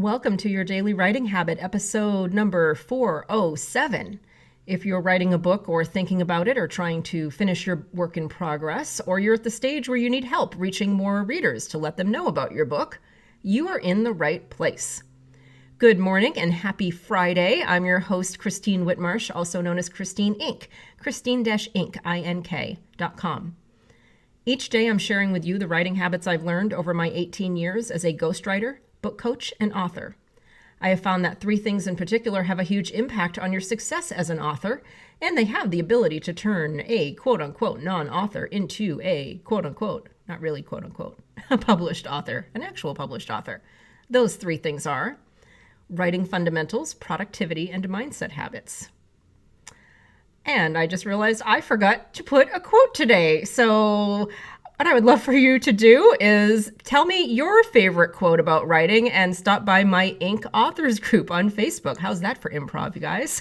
Welcome to your Daily Writing Habit, episode number 407. If you're writing a book or thinking about it or trying to finish your work in progress, or you're at the stage where you need help reaching more readers to let them know about your book, you are in the right place. Good morning and happy Friday. I'm your host, Christine Whitmarsh, also known as Christine Inc., Christine-Inc.com. Each day I'm sharing with you the writing habits I've learned over my 18 years as a ghostwriter, book coach, and author. I have found that three things in particular have a huge impact on your success as an author, and they have the ability to turn a quote-unquote non-author into a quote-unquote, not really quote-unquote, a published author, an actual published author. Those three things are writing fundamentals, productivity, and mindset habits. And I just realized I forgot to put a quote today. So what I would love for you to do is tell me your favorite quote about writing and stop by my Inc. authors group on Facebook. How's that for improv, you guys?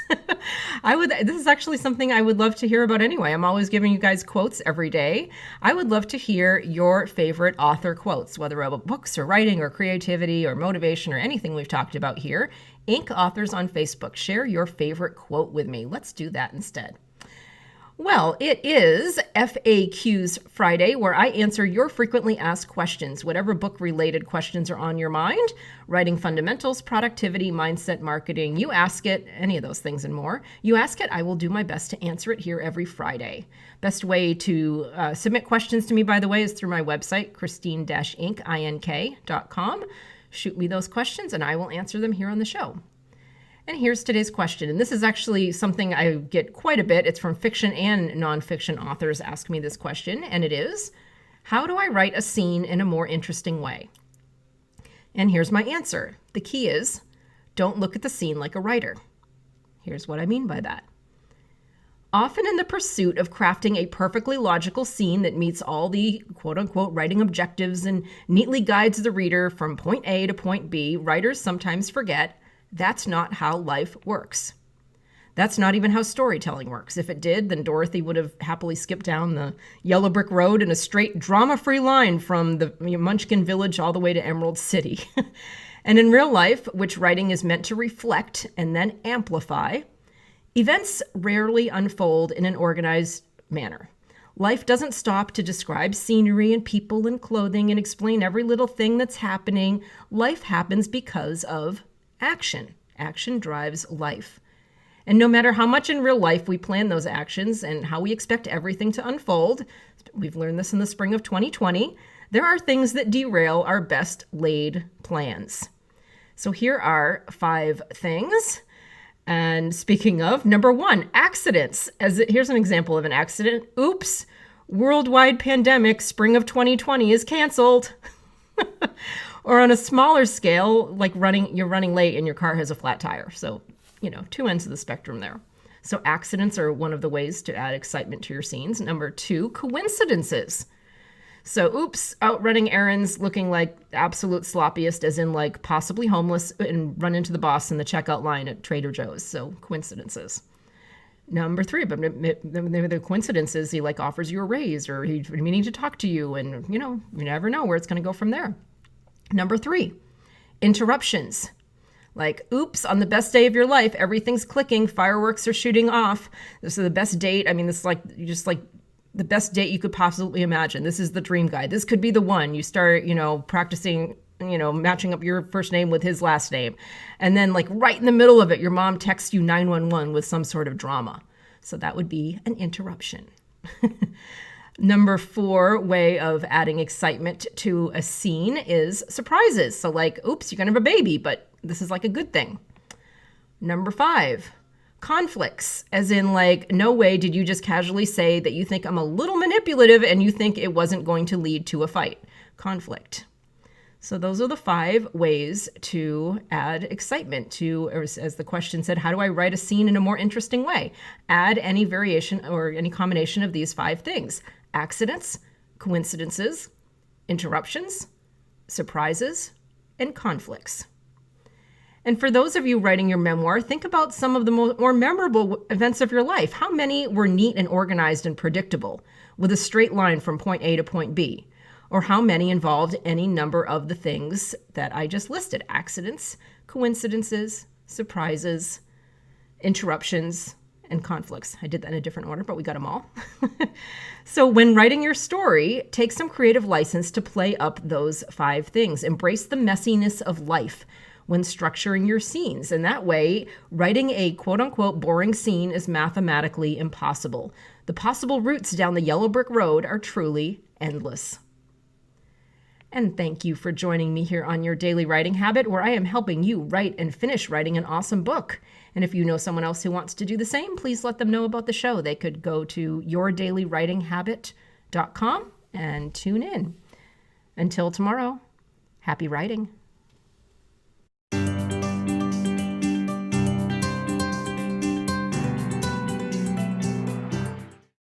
This is actually something I would love to hear about anyway. I'm always giving you guys quotes every day. I would love to hear your favorite author quotes, whether about books or writing or creativity or motivation or anything we've talked about here. Inc. authors on Facebook. Share your favorite quote with me. Let's do that instead. Well, it is FAQs Friday, where I answer your frequently asked questions, whatever book-related questions are on your mind, writing fundamentals, productivity, mindset, marketing. You ask it, any of those things and more. You ask it, I will do my best to answer it here every Friday. Best way to submit questions to me, by the way, is through my website, Christine-Inc.com. Shoot me those questions, and I will answer them here on the show. And here's today's question. And this is actually something I get quite a bit. It's from fiction and nonfiction authors ask me this question. And it is, how do I write a scene in a more interesting way? And here's my answer. The key is, don't look at the scene like a writer. Here's what I mean by that. Often in the pursuit of crafting a perfectly logical scene that meets all the quote-unquote writing objectives and neatly guides the reader from point A to point B, writers sometimes forget that's not how life works. That's not even how storytelling works. If it did, then Dorothy would have happily skipped down the yellow brick road in a straight drama-free line from the Munchkin Village all the way to Emerald City. And in real life, which writing is meant to reflect and then amplify, events rarely unfold in an organized manner. Life doesn't stop to describe scenery and people and clothing and explain every little thing that's happening. Life happens because of action. Action drives life. And no matter how much in real life we plan those actions and how we expect everything to unfold, we've learned this in the spring of 2020, there are things that derail our best laid plans. So here are 5 things. And speaking of, number 1, accidents. Here's an example of an accident. Oops, worldwide pandemic, spring of 2020 is canceled. Or on a smaller scale, like you're running late and your car has a flat tire. So, 2 ends of the spectrum there. So accidents are one of the ways to add excitement to your scenes. Number 2, coincidences. So, oops, out running errands looking like absolute sloppiest, as in like possibly homeless, and run into the boss in the checkout line at Trader Joe's. So coincidences. Number 3, but maybe the coincidence is he offers you a raise or he's meaning to talk to you, and you never know where it's going to go from there. Number 3, interruptions. Like, oops, on the best day of your life, everything's clicking, fireworks are shooting off. This is the best date. I mean, this is the best date you could possibly imagine. This is the dream guy. This could be the one. You start, practicing, matching up your first name with his last name. And then right in the middle of it, your mom texts you 911 with some sort of drama. So that would be an interruption. Number 4 way of adding excitement to a scene is surprises. So oops, you're going to have a baby, but this is a good thing. Number 5, conflicts, as in no way did you just casually say that you think I'm a little manipulative and you think it wasn't going to lead to a fight. Conflict. So those are the 5 ways to add excitement to, or as the question said, how do I write a scene in a more interesting way? Add any variation or any combination of these 5 things. Accidents, coincidences, interruptions, surprises, and conflicts. And for those of you writing your memoir, think about some of the more memorable events of your life. How many were neat and organized and predictable, with a straight line from point A to point B? Or how many involved any number of the things that I just listed: accidents, coincidences, surprises, interruptions, and conflicts. I did that in a different order, but we got them all. So when writing your story, take some creative license to play up those 5 things. Embrace the messiness of life when structuring your scenes. And that way, writing a quote unquote boring scene is mathematically impossible. The possible routes down the yellow brick road are truly endless. And thank you for joining me here on Your Daily Writing Habit, where I am helping you write and finish writing an awesome book. And if you know someone else who wants to do the same, please let them know about the show. They could go to yourdailywritinghabit.com and tune in. Until tomorrow, happy writing.